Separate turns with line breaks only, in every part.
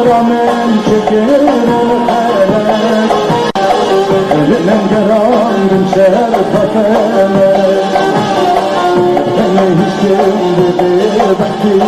من شكر الخلق من قرام بمشار خفامك أنا هشتم ببحكي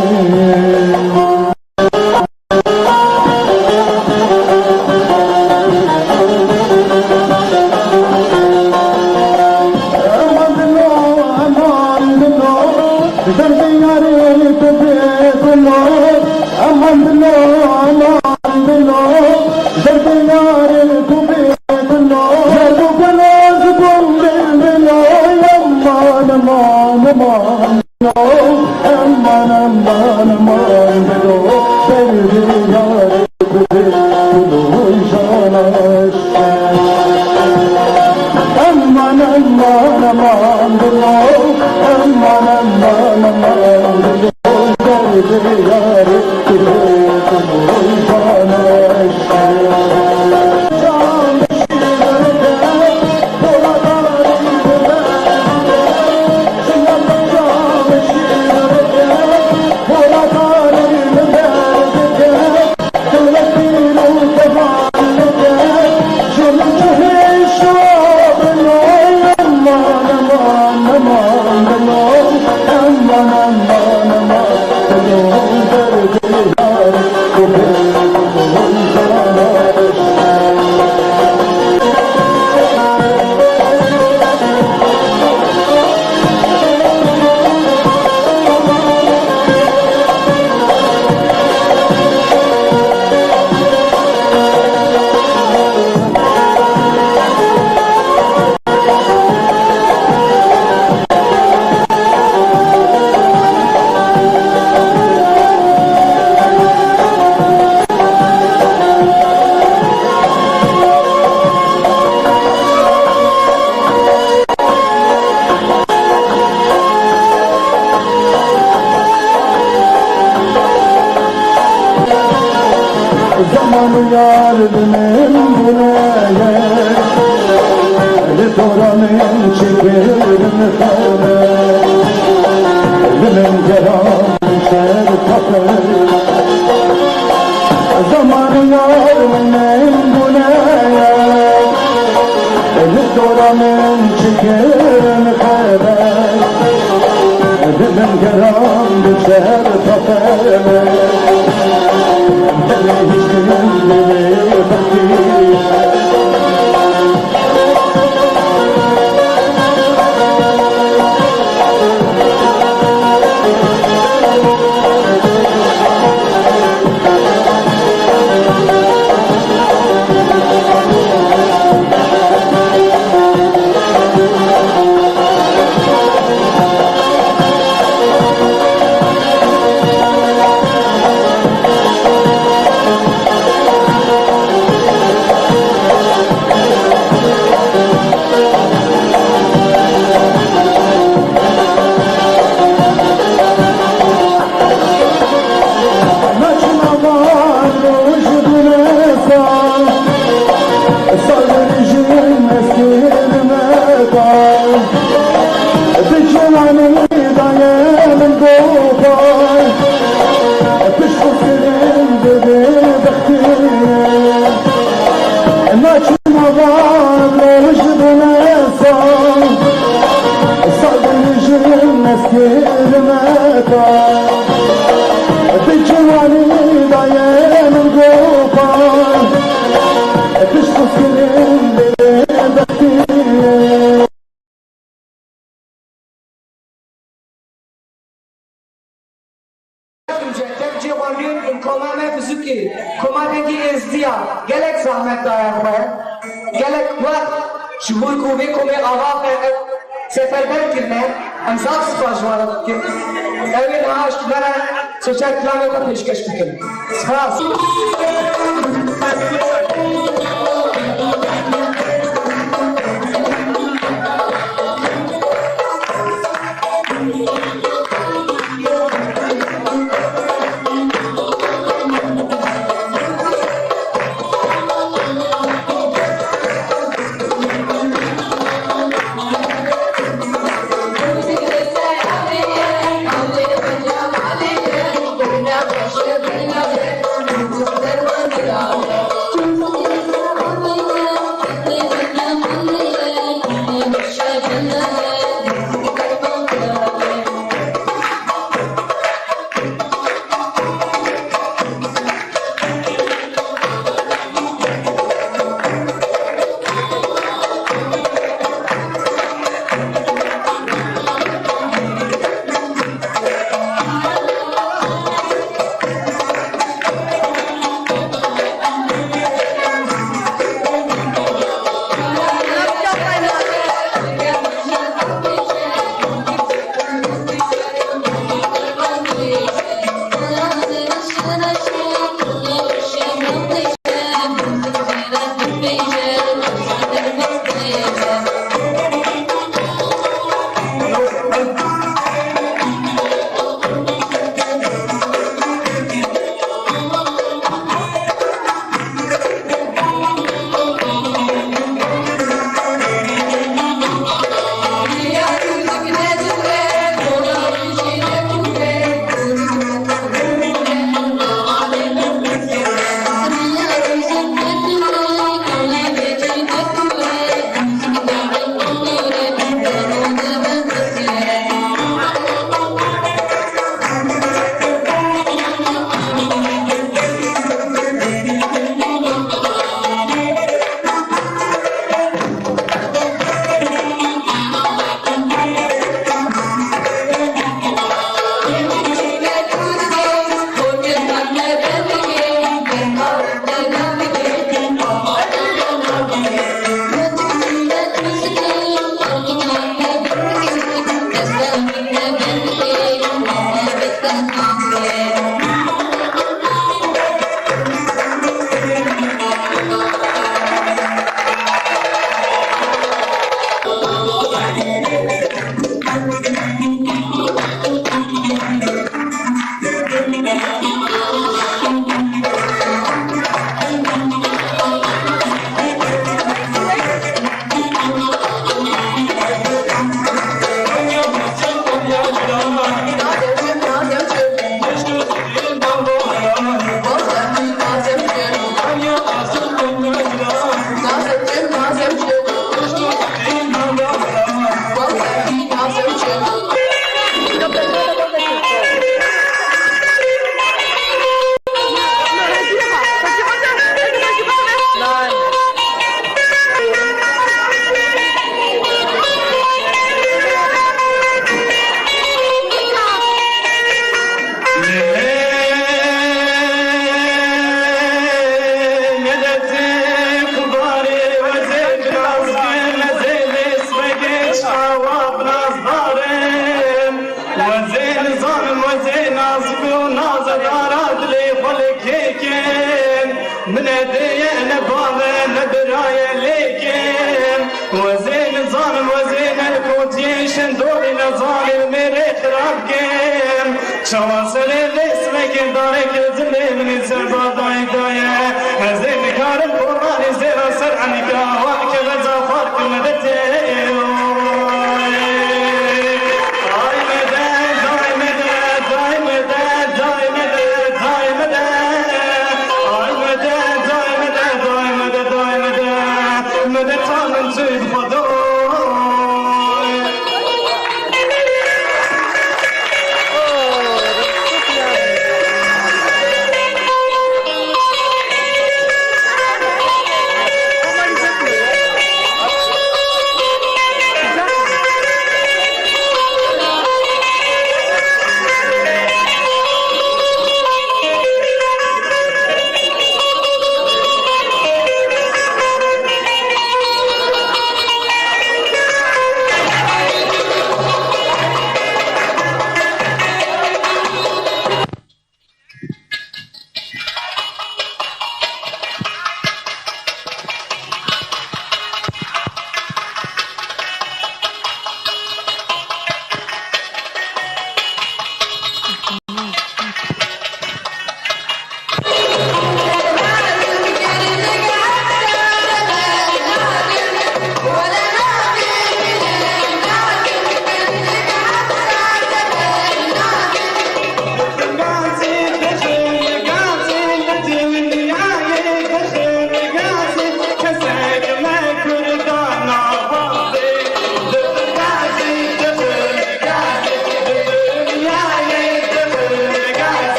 Now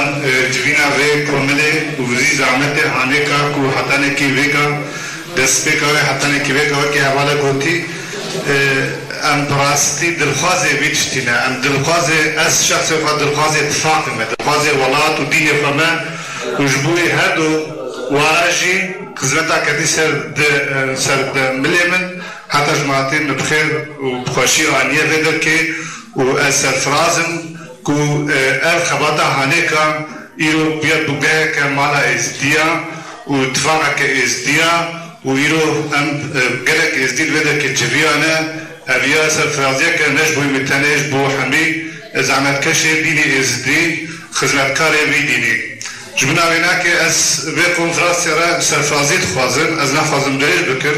ام جوینا وی کومله و وزی زحمت هانیکا کو حتانه کی ویکا دست پی کاره حتانه کی ویکا که حواله گوتی ام براستی دلخوازه بیشتینه ام دلخوازه از شخص خود دلخوازه اتفاق مه دلخوازه ولات و دین فما و جبوی هدو واراجی خدمتا کدی سر ملی من حتی جماعتين بخير وبخوشي وعنية غير كي وسرفرازم كو الخبطة هانيكا إيرو بيد بقى كمالا إزديا ودفاع كإزديا وإيرو أم قلق إزديد غير كي جريانا أبيا سرفرازيا كنجبو متنجبو حمي زعمت كشي ديني إزدي خدمت كاري بي ديني جبنا ويناك أس بيقوم فراسيرا سرفرازيت خوازن أز نخوازم دريج بكر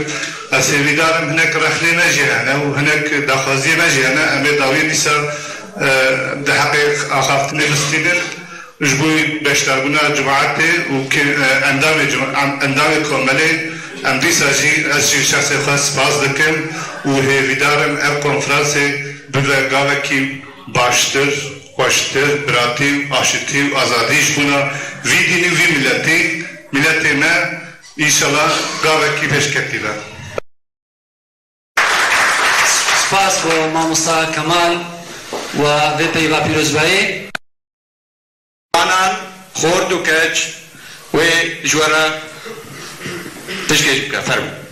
أس إبدارم هناك رحلة مجيانا وهناك داخازية مجيانا أمي داوية نسا ده حقيق آخافتني بستيدر جبوي باشتربونا جماعتي وأندامي كومالي أم ديسا جي أس جي شخصي خاص باز دكم وهي بدارم أب كونفرانسي بلغاوة كي باشتر خوشتر براتی آشتی و آزادیش بونا وی دینی وی ملتی ما ایشالا گاوه کی پیش کتیلا
سپاس با ماموستا کمال و وی پیوا پیروزبایی
آنان خورد و کج و جوارا تشکیج بکا فرمو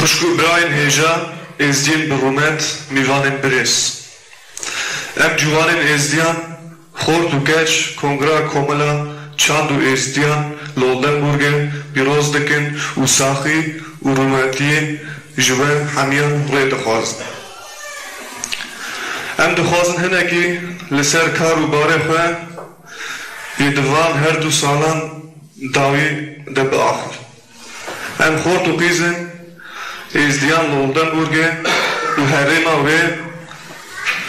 خوشگو براین هیجا ازدین برومت میوانن برس ام جوانن ازدیان خورد و گچ کنگرا کوملا چاند و ازدیان لولنبورگ بیروز دکن و ساخی و رومتی جوان همیان ری دخواست ام دخواستن هنگی لسر کار و باره خواه یدوان هر دو سالان داوی دب آخر ام خورد و قیزن ازدیان لولدنبورگه و هرما و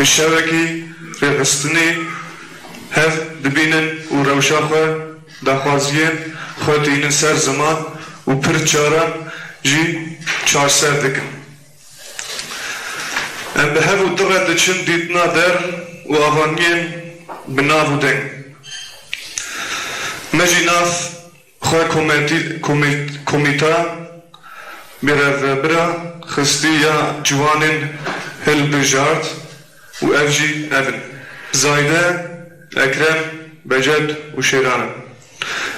بشوکی رقصتنی هف دبینن و روشا خواه دخوازین خواه دینن سر زمان و پر چاران جی چار سر دکن ام به هف و دغت دچن دیدنا در و آغانین بناف و دنگ مجی ناف خواه کومیتا برا برا خستی یا جوانین هل بجارت و افجی افن زایده اکرم بجد و شیران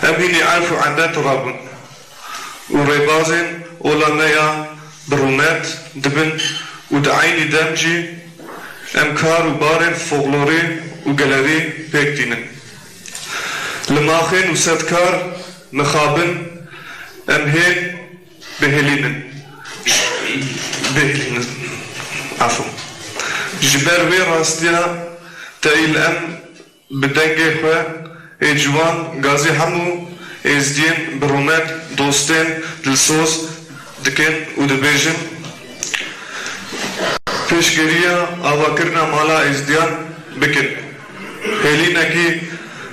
ابینی عرف و عدت رابن و ریبازین اولا نیا برومت دبن و دعینی دمجی امکار و بارن فوقلوری و گلری پیک دینن لماخین و صدکار مخابن امهین بهلينن عفوا جبر وي راستيا تايل ام بدنگه خو اجوان غازي همو ازدين برومت دوستين دلسوز دكن ودبيجن پیشگیریا آوا کرنا مالا ازدیان بکن هلینا کی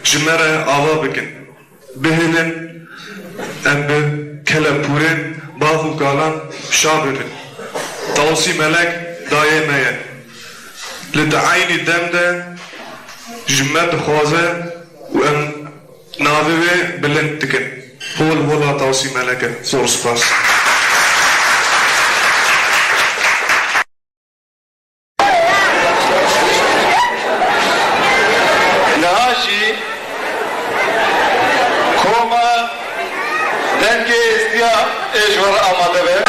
جمره آوا بکن بهلن ام کلپورن باهو کالان شابرن توصي ملك دايمه لتعيني الدم ده جمات خوازه وان ناظره بلنتكن هو الولا توصي ملك زور سباس
نهاشي كوما دنگه استيا اجور آماده به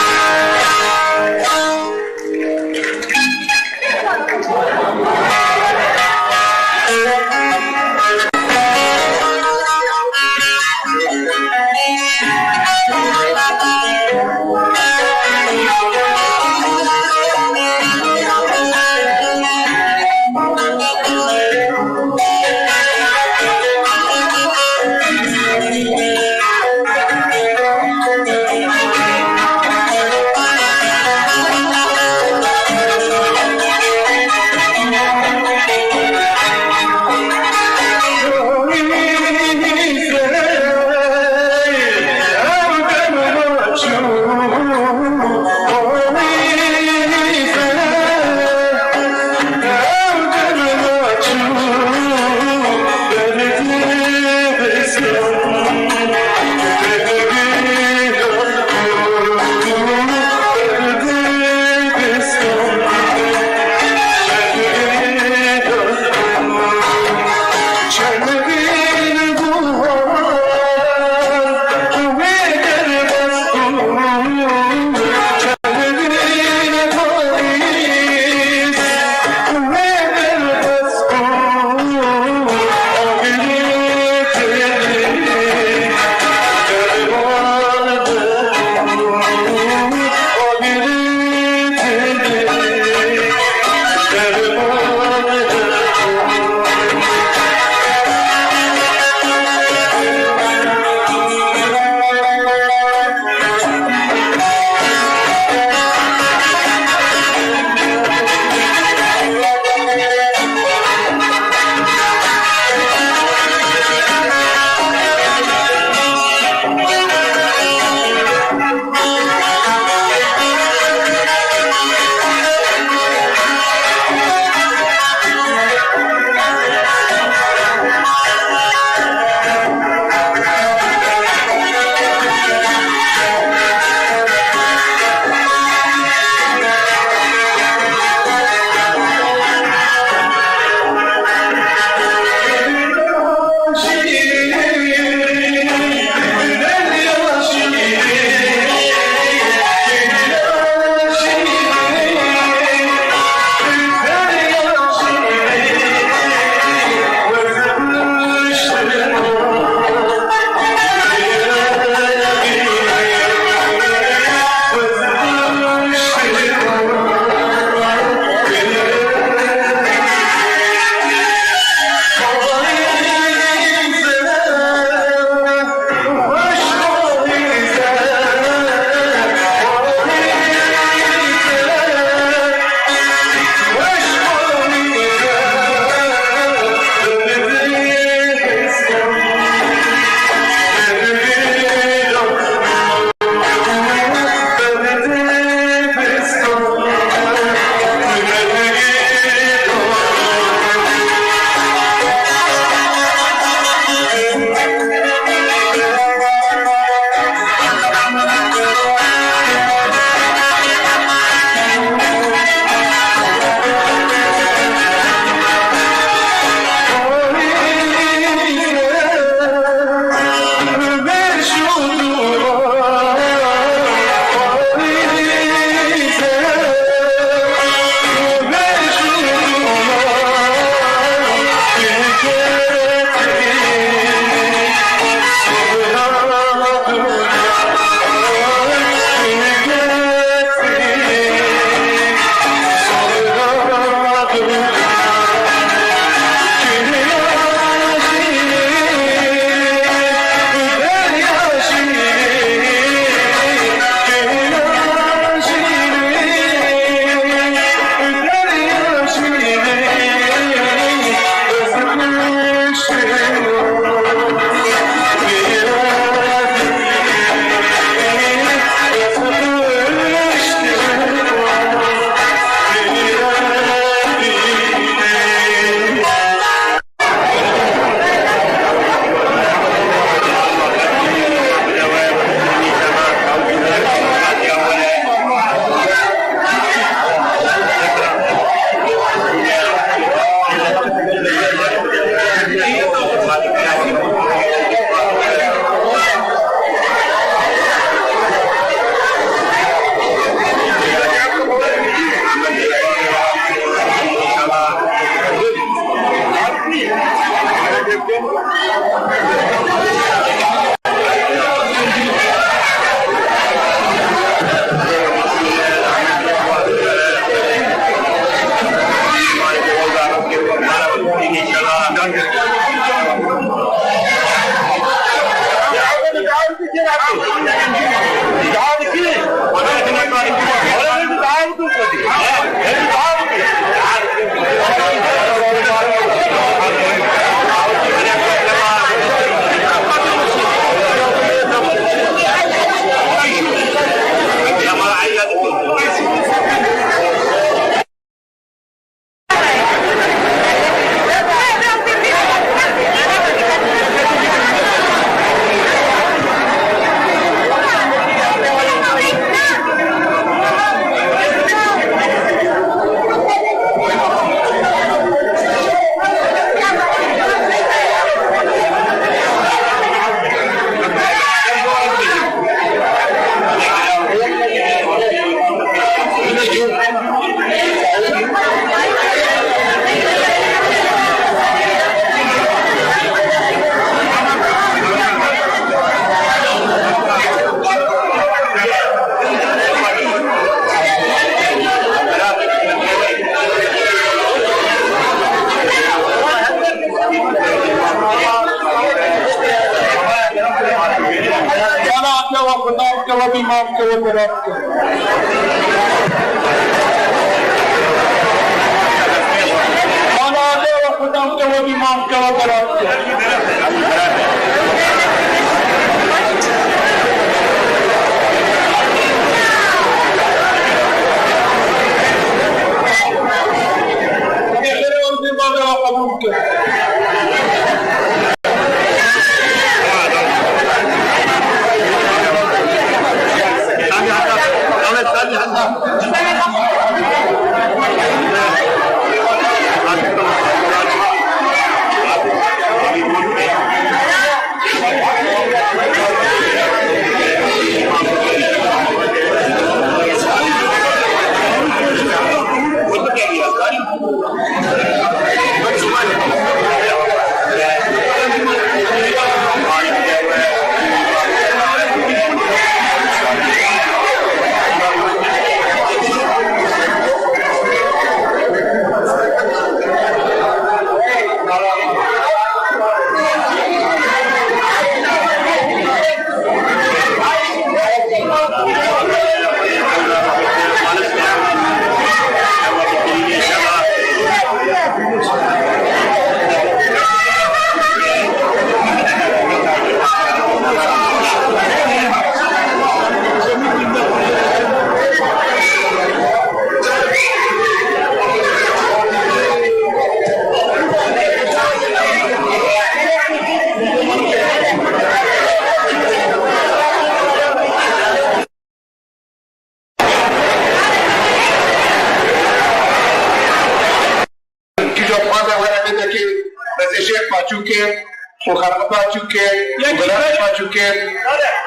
بیمام که و برات که آناده و خودم که و بیمام که و برات که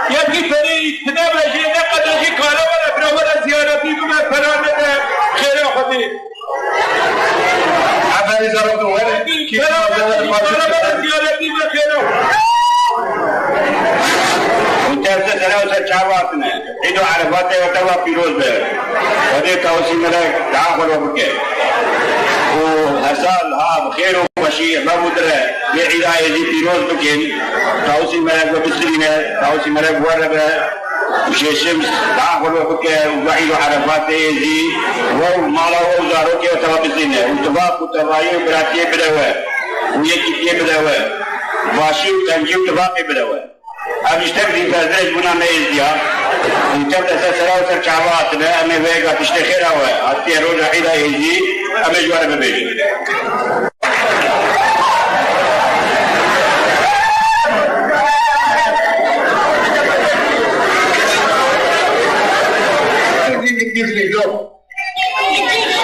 یکی فری تنه بجی نه قدرشی کالا ولا برابر زیارتی کو من فرانه خیر خودی
عبری زارو تو ولی کی
برابر زیارتی کو خیر
انت سنه چاوات نه ایدو عرفات و توا پیروز به ودی توسی مره داخل وبکه و حسال ها بخير وبشير ما بدره يعيدا يجي پیروز بکن توسی مره بسرینه توسی مره بوربه وشيشم داخل وبكه وعيد عرفات يجي ومالا وزارو كي توا بسرینه وتباق وتبايو براتي بدوه ويكي بدوه واشي وتنجيب تباقي بدوه ابيشتغل بزاز بنا ميزيا وتبدا سراو سر چاواتنا امي ويغا تشتخيرا و اتي روز عيدا يجي امي جوار ببيجي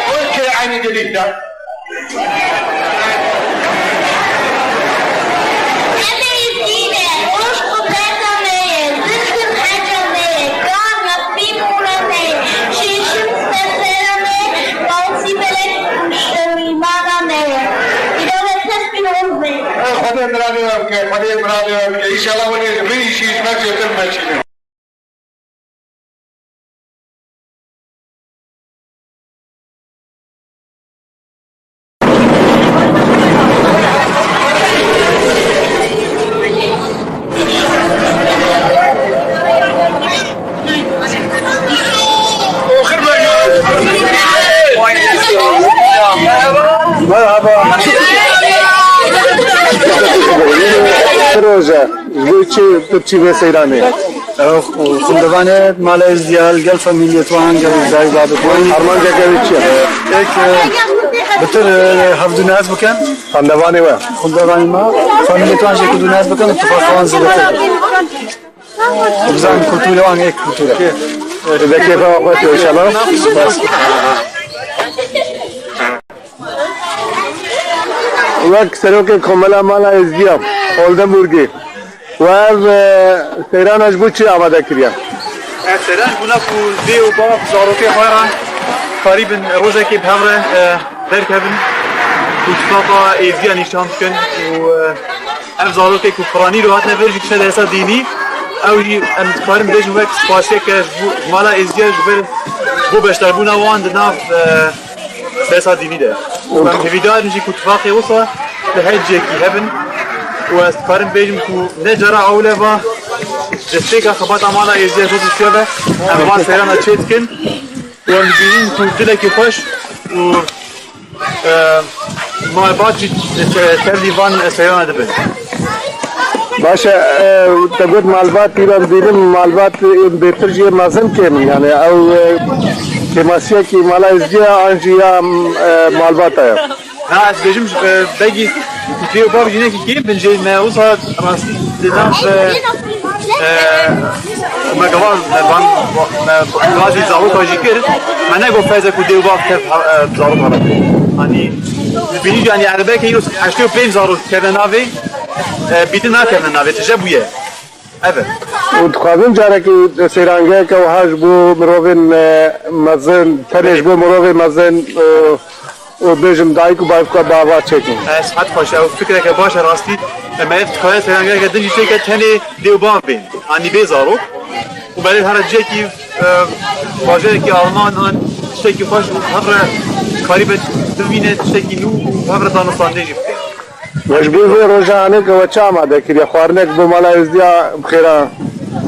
وش عيني جديدة خدای مراد که خدای مراد که ان شاء الله ونی ریشی ماشي تمشي
روزه گوچه تبچی به سیرانه
خندوانه مال ازدیال گل فامیلیت وان گل زای بابت وان
آرمان جاکوی چیه؟
ایک بتر هفدونات بکن
خندوانه و
خندوانه ما فامیلیت وان شکل دونات بکن اتفاق وان زیبته بزن کلتوره وان ایک کلتوره
اذا كيف وقت ان شاء الله بس وقت سروك كملا مالا ازديام اولدنبورگی و سیران از بود چی آماده کردیم؟
سیران بنا کل دی و با زاروکی خواهران قریبا روزه که بهمره درک هبن اتفاقا ایزیا نشان کن و اف زاروکی که فرانی رو هاتنه برج کشن دستا دینی اولی ام کارم بیش وقت سپاسه که مالا ایزیا جبر بو بشتر بونا وان دناف دستا دینی ده و هفیدار نجی که اتفاقی وصا لحجه که هبن و استفارم بیجم که نجرا عوله با دستيك خبط أمانا إزيا جوز الشبه أمام سيرانا تشيتكن ونبيين كنتلك يخش و مالبات ترديفان سيرانا دبن
باشه تقول معلومات كده بديهم معلومات بترجي مازن كم يعني او كماسية كي ماليزيا انجيا معلومات يا
ها از بيجمش باقي فيو باب جينيكي كيم بنجي ما وصل راسي ديناف ما قوال ما غازي زاروك اجيكر ما نقول فايزة كوديو باب كيف زاروك هرب يعني بيجي يعني عربيك يوس عشتو بين زاروك كذا بيتنا كذا نافي تجابويه أبد
وتقابل جارك سيرانجا كوهاج بو مروفين مازن تريش بو مروفين مازن وبيجم دايك وبايفكا بابا تشيكين
ساعات خوش او فكرك باشه راستي ما يفتخر سيرانجا قدنجي تيكا تاني ديوبان بين اني بيزارو وبعدين هرجيكي واجهكي ألمان هن تشتكي خوش وهر قريبة دمينة تشتكي نو وهر دانستان نجيب
مجبور في روزانك وشام هذا كذا خوارنك بماليزيا بخيرا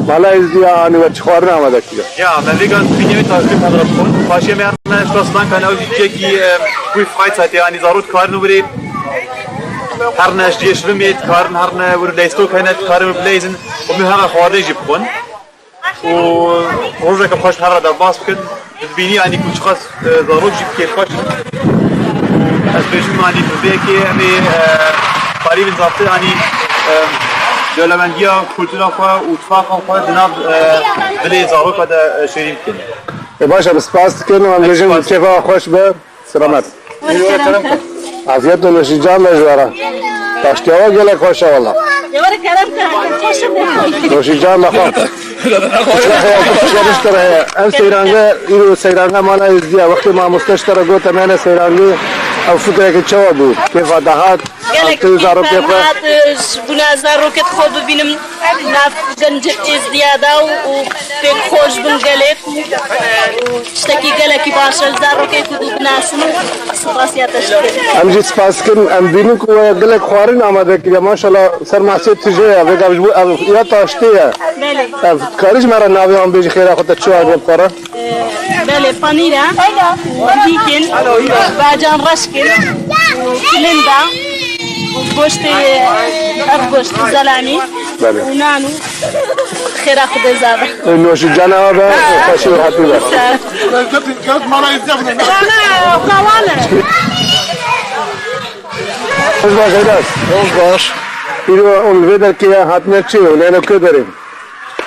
ماليزيا أنا وشخوارنا هذا كذا
يا من ذيك فيديو تاجر هذا ربون باشي ما أنا شخصان كان أوجي تيجي كوي فايت ساتي يعني زارود كارنو بري هرنا شديش رميت كارن هرنا ورليستو كانت كارن بليزن ومهنا خواري جبون ورجع كبخش هذا درباس كن تبيني يعني كل شخص زارود جيب كيف خش اسبيشن يعني بذيك أمي قريب نزابط يعني دولمنديا كلتنا خوا وتفاقم خوا دناب بلي زاروك هذا شيء يمكن.
باشا بسباس كن وانجليزي كيف خوش به سلامات. عافية ونشجع مجورا. تاشتيوا جل خوشة والله. نشجع مخاف. اشترى ام سيرانجا يرو سيرانجا مالا يزيا وقت ما مستشترى قلت أنا سيرانجا أو فكرة كتشوابو كيف هذا
زارو كيف بنا زارو كتخوض بينم ناف جنجت ازديادا وكيف خوش بن قلق وشتكي قلقي باشا زارو كيف بناسنو سباسيات اشتكي
أم جيت سباسكن أم بينك وقلق خوارن أما ذاك ما شاء الله صار معسيت تجيه أبغى أبغى يا تاشتيه خارج مرة نابي عم بيجي خير أخذت شو أبغى بقرة
بله بانيرا وديكن باجان رشكن وكلندا وبوشت أبوشت زلامي ونانو خير أخذ زابا
إنه شجعنا هذا خشير حبيبه باش هيداس
باش
إيرو الفيدر كيا هاتنا تشيو لأنه كدرين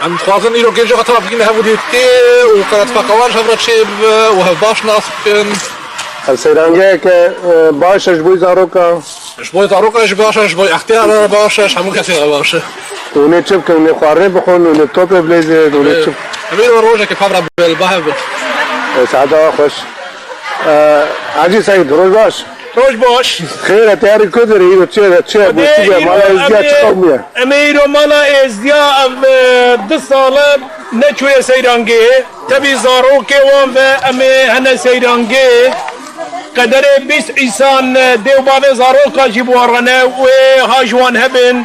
عم خوازن إيرو كيجا خطر فينا هبودي تي وكانت فقوان شبرت شيب وهباش ناسبكن
السيرانجا باش أجبوي زاروكا
شبوي زاروكا باش شبوي اختيار باش شمول كثير باش
ونتشوف كم نخارن بخون ونتوب بليزر ونتشوف
أمير وروجا كيف حبر بالبحر
سعادة خوش عجي سعيد روز باش
روز باش
خير تياري كدري إيرو تشي بوسيجا مالا إزديا تقومية
أميرو مالا إزديا دو سالة نچوية سيرانجي تبي زاروكي وان أمي هنا سيرانجي قدر 20 إنسان ديو بابي زاروكا جيبوارنا وهاجوان هبن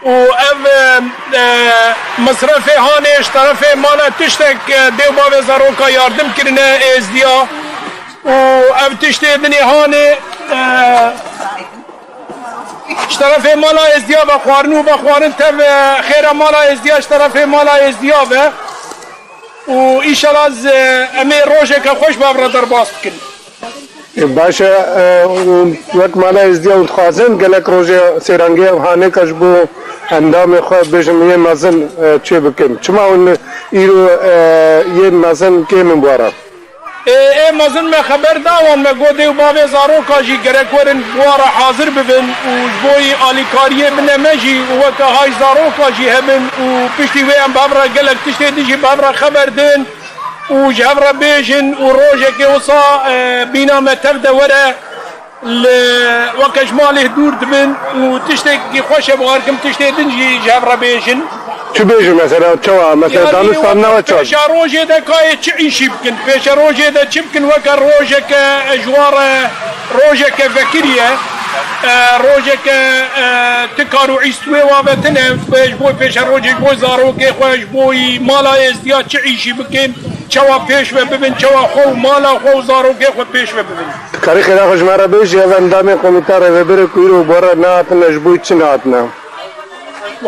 وأف مصرفي هانش طرفي مالا تشتك ديو بابي زاروكا ياردم كرنا إزديا وأف تشتي دني هاني اشترافي مالا ازديا بخوارنو بخوارن تب خير مالا ازديا اشترافي مالا ازديا به و ایشالا از امیر روشه که خوش بابرا در باست کن
باشا وقت مالا ازديا وتخازن قالك روجي سيرانجي وهاني كشبو اندام خو بجمعيه مازن تشي بكم چما اون ايرو يه مازن كي من بورا
ای مازن ما خبر داوان ما گودي و باب زارو کاجي گرك ورن بوارا حاضر ببن و بوي اليكاريه بنمجي و هاي زارو کاجي هبن و پشتي ويم بابرا قالك تشتي ديجي بابرا خبر دين و جبر بيجن و روجك وصا بينا ما تبدا ورا وكاش ماله دور دبن و تشتكي خوش بغاركم تشتي دنجي جبر بيجن
شو بيجي مثلا تشوا مثلا دانستان نوا تشوا
پیش روزه ده کای چه این شیبکن پیش روزه ده چیبکن وکر روزه که اجوار روزه که فکریه روجك تكارو عيستوي وابتنا بوي بيش روجك بوي زاروكي خوش بوي مالا ازدياد تعيشي بكين چوا پیش و ببین چوا خو مالا خو زاروکي خو پیش و ببین
کاری خیلی خوش مرا بیش یا اندام کمیتار و بره کویرو بارا نات نجبوی چی ناتنا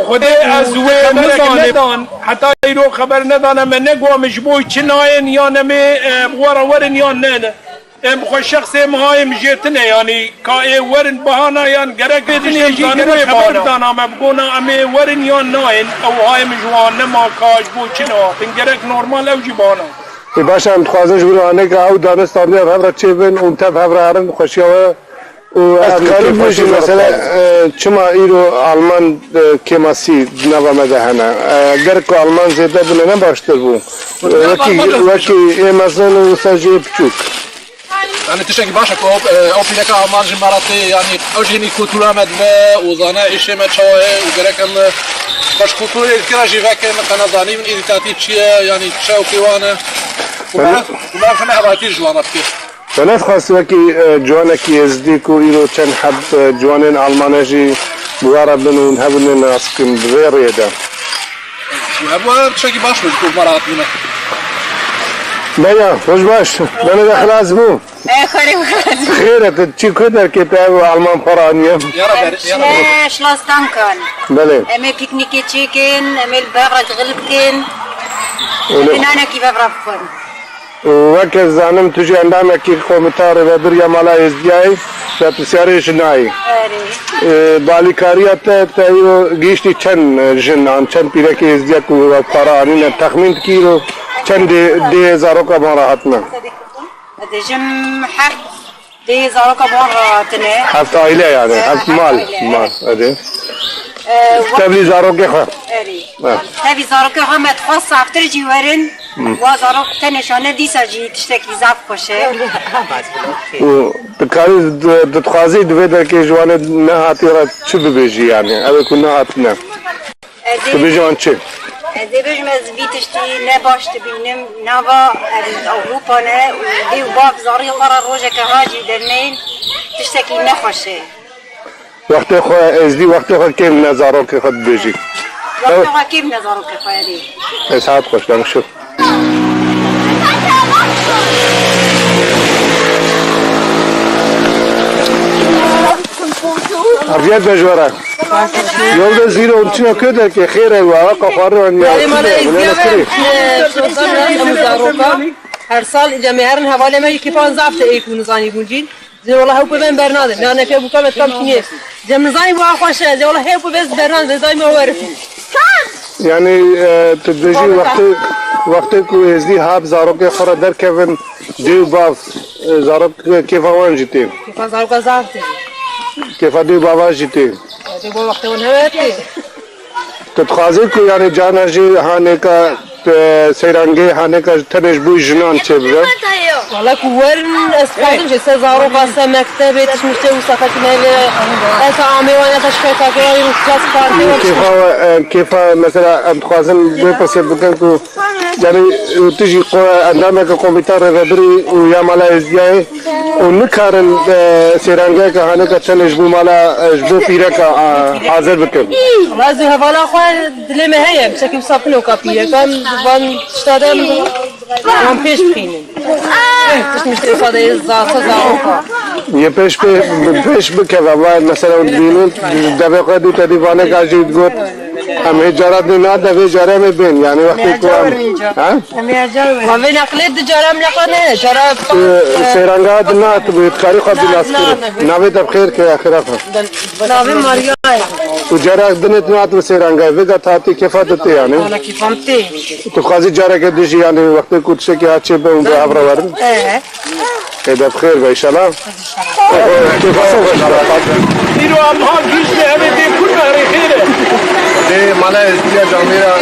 خود از وی ندان حتی ایرو خبر ندانم من نگو مجبوی چی ناین یا نمی بغورا ورن یا نه بخو شخص مهایم جیتنه یعنی که ورن بهانا یان گرک بدنی جیتنه خبر دانم بگونا امی ورن یا ناین او هایم جوان نما کاج بو چی نواتن گرک نورمال او جی بانا
باشه هم خوازش برو آنه که او دانستانی هفره چی بین اون تب هفره هرن خوشیوه و قریب میشه مثلا چما ایرو آلمان کماسی نوامده هنه اگر که آلمان زیده بله نباشتر بو وکی ایمازن و ساجی بچوک
يعني تشتكي باشا كوب او في لك مانج مراتي يعني اوجيني كولتورا مدفا وزانا ايشي ما تشوه وقريكم باش كولتورا الكراجي فاكر مقانا ظاني من ايديتاتي تشيا يعني تشاو كيوانا وما فنا هباتي جوانا بكي
فنف خواست وکی جوانه کی ازدی کو ایرو چند حد جوانین آلمانجی بوارا بنون هبون ناس کن بغیر یده
وهبوا تشتكي باش كوب مرات منه
بیا خوش باش من خلاص بو خیره چی کدر که تو آلمان فرانیه
شلاستان کن
بله
امی پیکنیکی چیکن امی البغرة غلب کن بنانا کی ببرف کن
وقت زانم تجی اندام کی کومتار و بریا مالا ازدیای تا تسیارش نای بالیکاریات تا گیشتی چند جنان چند پیره کی ازدیا کو فرانی تخمین کیلو چند دی زارو کا راحت نه
دجم حد دی زارو کا راحت نه
حد عائله يعني حد مال ادي تبلي زارو کے خا
تبي زارو کے هم تخص افتر جوارن وزارو تنشانه دي سجي تشتكي زاف خوشه
و تکاری دتخوازی دویدر که جوانه نه هاتی را چه ببیجی يعني اوه که نه هاتنه ببیجی آن چه؟
دبیجم از بیتشتی نباشت بینم نوا اوروپا نه و دیو باف زاری قرار روژه که هاجی درنین تشتكي نخوشه
وقت خو ازدی وقت خو کم نظارو که خود بیجی
وقت خو کم نظارو که خواهدی
اسعاد خوش دم شو ابيات بجوره يوم زيرو انتنا كده كخير الواقع قرروا
هر سال جماهرن حواله ما كيفان زافت يكون زاني بونجين زي والله هو بين برنامج انا في ابو كم كنيه جمزاني واخوش زي والله هو بس برنامج دايما وارف
يعني تدجي وقت کو ازدی هاب زارو کے خرا در کیون دیو باف زارو كيف وان جيتي
كيف زارو زافت
كيف دي بابا جيتي
دي بابا وقت ونهاتي
تتخاذل کو يعني جانا جي هانه کا سيرانگي هانه کا تنش بو جنان چبره
والله كورن اسفادم جه سزارو قاسه مكتبه تشمشته وصفاتنا اسامي وانا تشفيتا كاين كلاس كارد
كيف مثلا تخاذل بس بكن کو يعني تجي عندما كمبيوتر ربري ويا مالا ازياي ونكارن سيرانگي کا هانه کا تنش بو مالا جبو فيرا کا حاضر بكن
لازم هذا اخو دلما هي بشكل صافنو كابيه كان van stadem van peş pinin. Tışmış ifade zaroka.
Ye peş bikeva var mesela dinin deve qadi tadivane ka jid got हम जरा दिन आ दबे जरा में बेन यानी वक्त को हां
हमें जरा हमें नकलेद जरा नقله जरा
سيرانگا دنا تو تاريخ عبد الاسكر ناوي تبخير के اخرت
ناوي ماريا
وجرا دنت نات سيرانگا ودا تاتي كفاتته يعني
انا كيفمتي
تو قاضي جرا के دي يعني وقت كنت شكي اچه به اون ابر ورن ده بخير ان شاء الله كيف
يرو ام ها جيش له دي كل خيره
دي مالا ازديا جامعه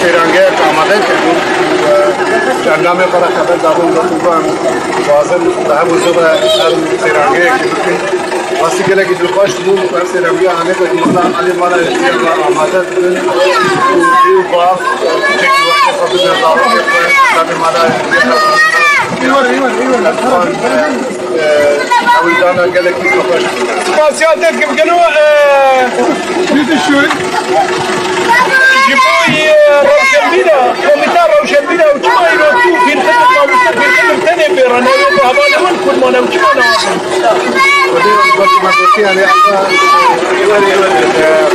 سيرانگا آماده کردیم جنگام قرار خبر دارم لطفاً واسه هم وزوبه هر سیرانگی که واسه کلی که دلخوش بود هر سیرانگی آنه که مثلا علی مالا ازدیار آماده بودن دیو باف چکی وقت خبر دارم که علی مالا ازدیار اولی دانا قالك كيف
سباسياتكم قالوا جيبوي روشنبينا كوميتار روشنبينا وشما يروتو في الخدمة في الخدمة تاني بيرنا يبقى هذا من كل ما نوشما نعرف
يعني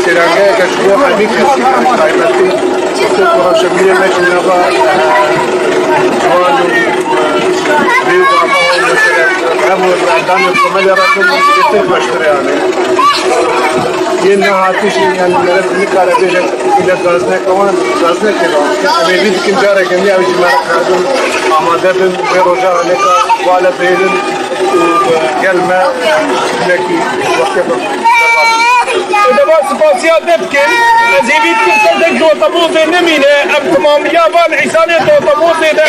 سيرانجا كشبوه حديك كسيكا قائمتي روشنبينا ماشي نبا جوانو بيو بابا مثلا هم العدان الكمال يراكم يتر بشتري يعني ينها هاتيش يعني مرد نكارة بيجن إلى غازنا كمان غازنا كده أنا بيد كنجارة كنيا ويجي مرد خادم آماده بن بروجا نكا ولا بيلن وكلمة لكي وقتها
دابا سباسيات دبكن زيبيت كنت تجو طابوز نمينه اب تماميه والعسانيه تو طابوز ده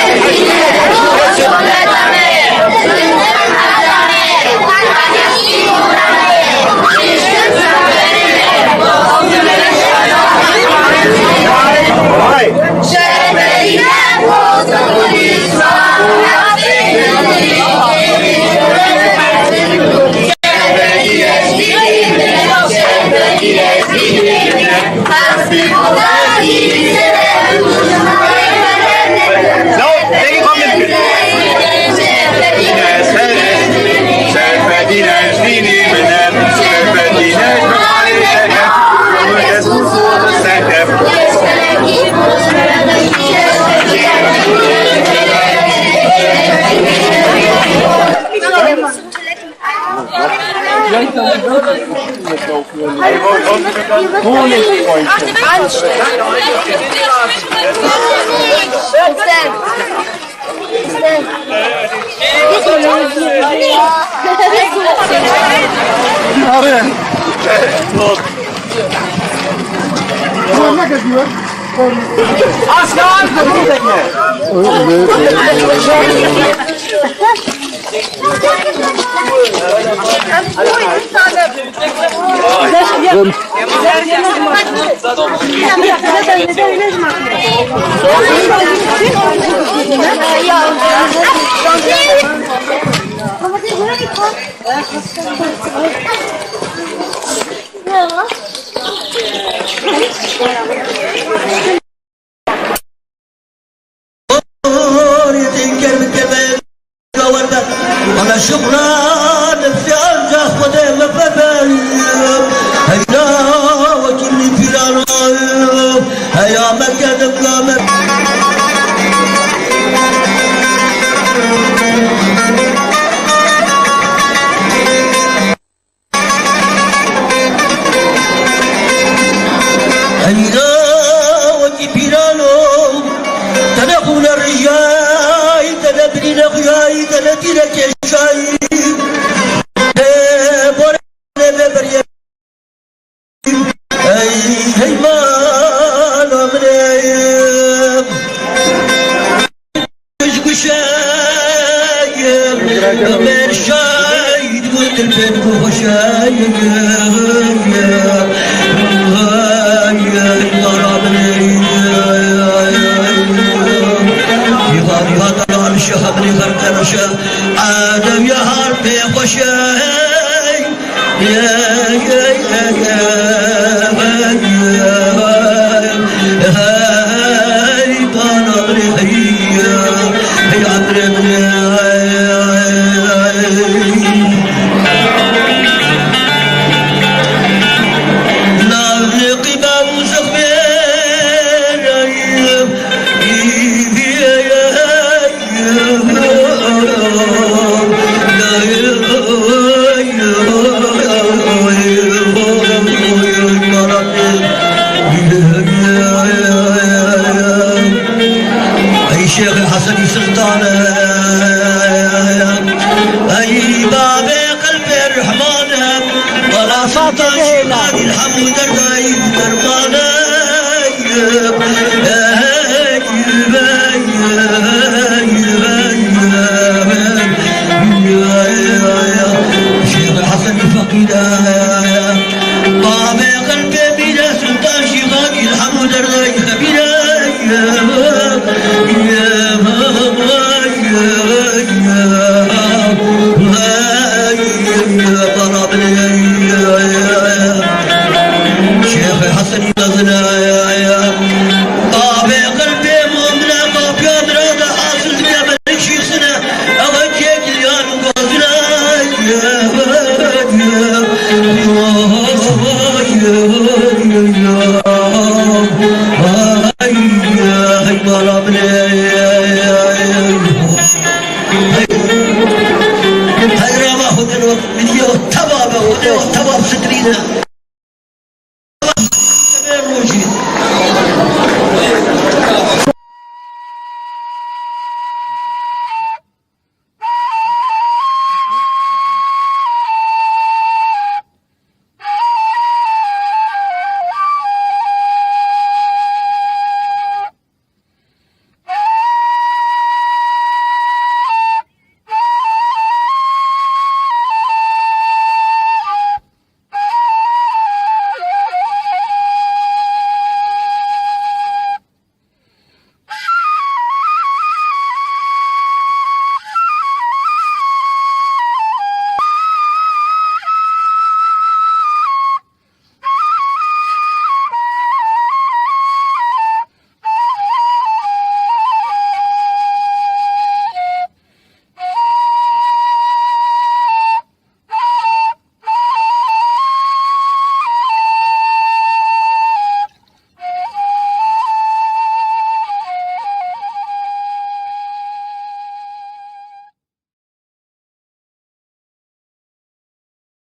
Yeah. وطبق سترينا